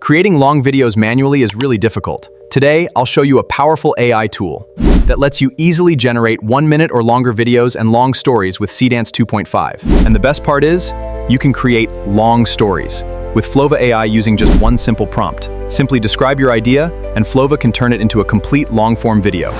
Creating long videos manually is really difficult. Today, I'll show you a powerful AI tool that lets you easily generate 1-minute or longer videos and long stories with Seedance 2.5. And the best part is, you can create long stories with Flova AI using just one simple prompt. Simply describe your idea, and Flova can turn it into a complete long-form video.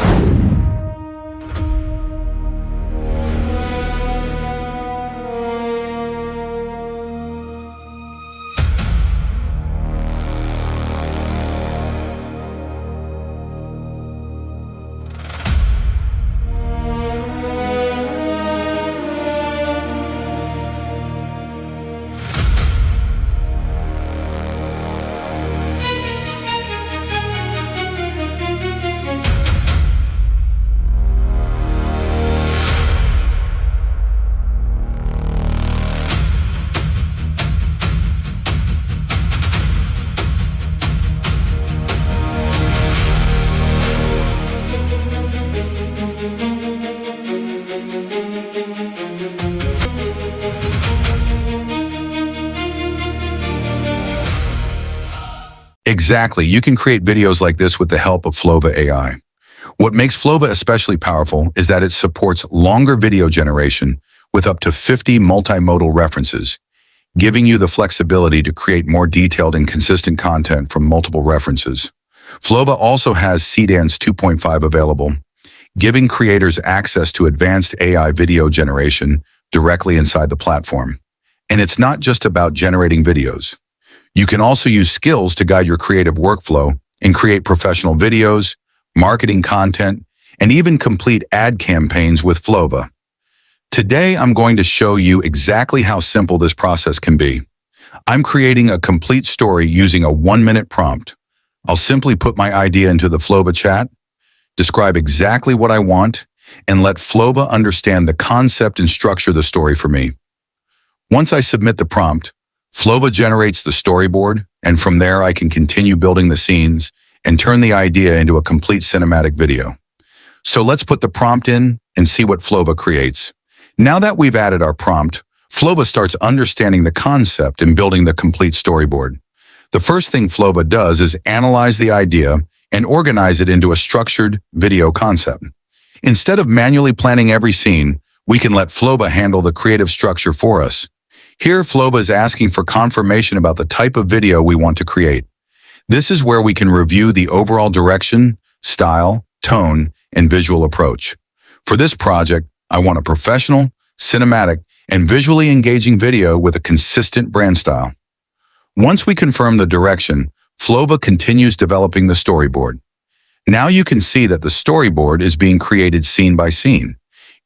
Exactly. You can create videos like this with the help of Flova AI. What makes Flova especially powerful is that it supports longer video generation with up to 50 multimodal references, giving you the flexibility to create more detailed and consistent content from multiple references. Flova also has Seedance 2.5 available, giving creators access to advanced AI video generation directly inside the platform. And it's not just about generating videos. You can also use skills to guide your creative workflow and create professional videos, marketing content, and even complete ad campaigns with Flova. Today, I'm going to show you exactly how simple this process can be. I'm creating a complete story using a 1-minute prompt. I'll simply put my idea into the Flova chat, describe exactly what I want, and let Flova understand the concept and structure the story for me. Once I submit the prompt, Flova generates the storyboard, and from there I can continue building the scenes and turn the idea into a complete cinematic video. So let's put the prompt in and see what Flova creates. Now that we've added our prompt, Flova starts understanding the concept and building the complete storyboard. The first thing Flova does is analyze the idea and organize it into a structured video concept. Instead of manually planning every scene, we can let Flova handle the creative structure for us. Here, Flova is asking for confirmation about the type of video we want to create. This is where we can review the overall direction, style, tone, and visual approach. For this project, I want a professional, cinematic, and visually engaging video with a consistent brand style. Once we confirm the direction, Flova continues developing the storyboard. Now you can see that the storyboard is being created scene by scene.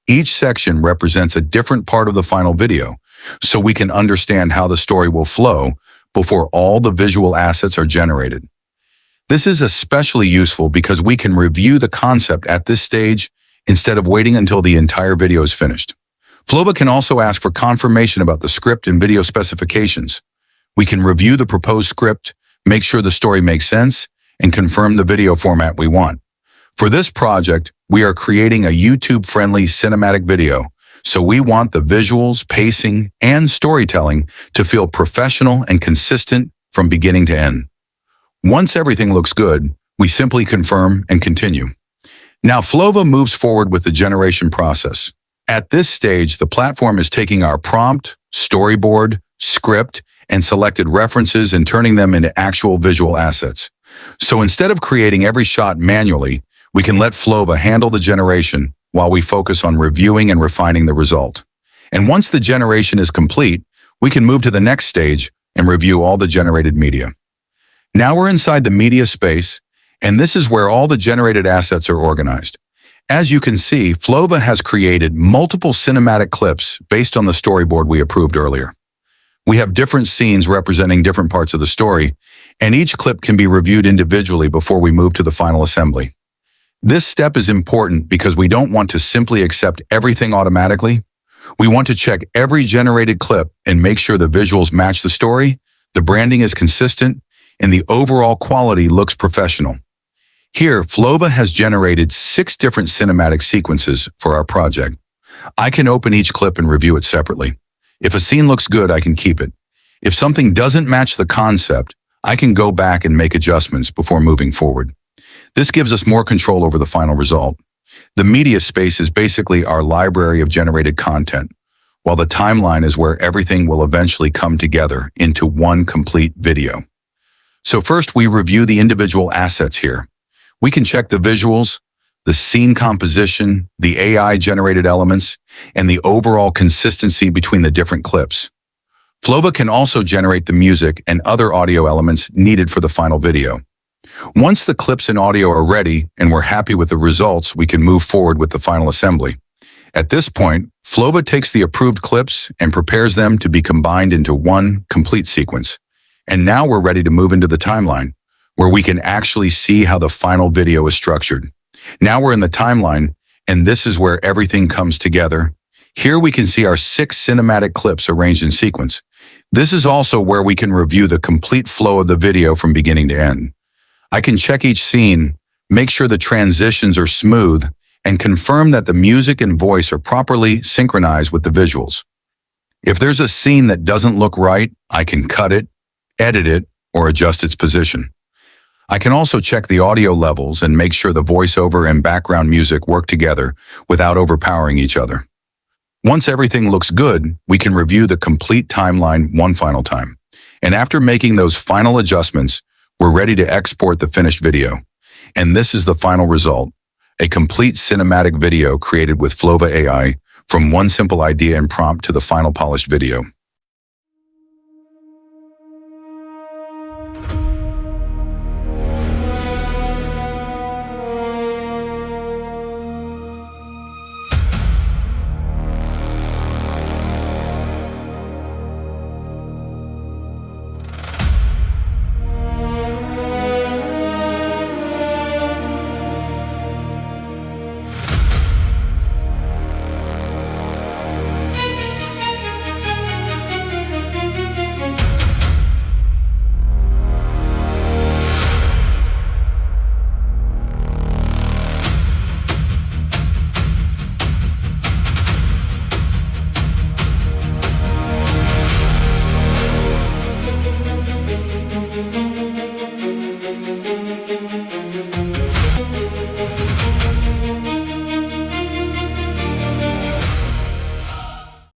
Each section represents a different part of the final video, so we can understand how the story will flow before all the visual assets are generated. This is especially useful because we can review the concept at this stage instead of waiting until the entire video is finished. Flova can also ask for confirmation about the script and video specifications. We can review the proposed script, make sure the story makes sense, and confirm the video format we want. For this project, we are creating a YouTube-friendly cinematic video, so we want the visuals, pacing, and storytelling to feel professional and consistent from beginning to end. Once everything looks good, we simply confirm and continue. Now Flova moves forward with the generation process. At this stage, the platform is taking our prompt, storyboard, script, and selected references and turning them into actual visual assets. So instead of creating every shot manually, we can let Flova handle the generation while we focus on reviewing and refining the result. And once the generation is complete, we can move to the next stage and review all the generated media. Now we're inside the media space, and this is where all the generated assets are organized. As you can see, Flova has created multiple cinematic clips based on the storyboard we approved earlier. We have different scenes representing different parts of the story, and each clip can be reviewed individually before we move to the final assembly. This step is important because we don't want to simply accept everything automatically. We want to check every generated clip and make sure the visuals match the story, the branding is consistent, and the overall quality looks professional. Here, Flova has generated 6 different cinematic sequences for our project. I can open each clip and review it separately. If a scene looks good, I can keep it. If something doesn't match the concept, I can go back and make adjustments before moving forward. This gives us more control over the final result. The media space is basically our library of generated content, while the timeline is where everything will eventually come together into one complete video. So first, we review the individual assets here. We can check the visuals, the scene composition, the AI-generated elements, and the overall consistency between the different clips. Flova can also generate the music and other audio elements needed for the final video. Once the clips and audio are ready and we're happy with the results, we can move forward with the final assembly. At this point, Flova takes the approved clips and prepares them to be combined into one complete sequence. And now we're ready to move into the timeline, where we can actually see how the final video is structured. Now we're in the timeline, and this is where everything comes together. Here we can see our 6 cinematic clips arranged in sequence. This is also where we can review the complete flow of the video from beginning to end. I can check each scene, make sure the transitions are smooth, and confirm that the music and voice are properly synchronized with the visuals. If there's a scene that doesn't look right, I can cut it, edit it, or adjust its position. I can also check the audio levels and make sure the voiceover and background music work together without overpowering each other. Once everything looks good, we can review the complete timeline one final time. And after making those final adjustments, we're ready to export the finished video. And this is the final result, a complete cinematic video created with Flova AI, from one simple idea and prompt to the final polished video.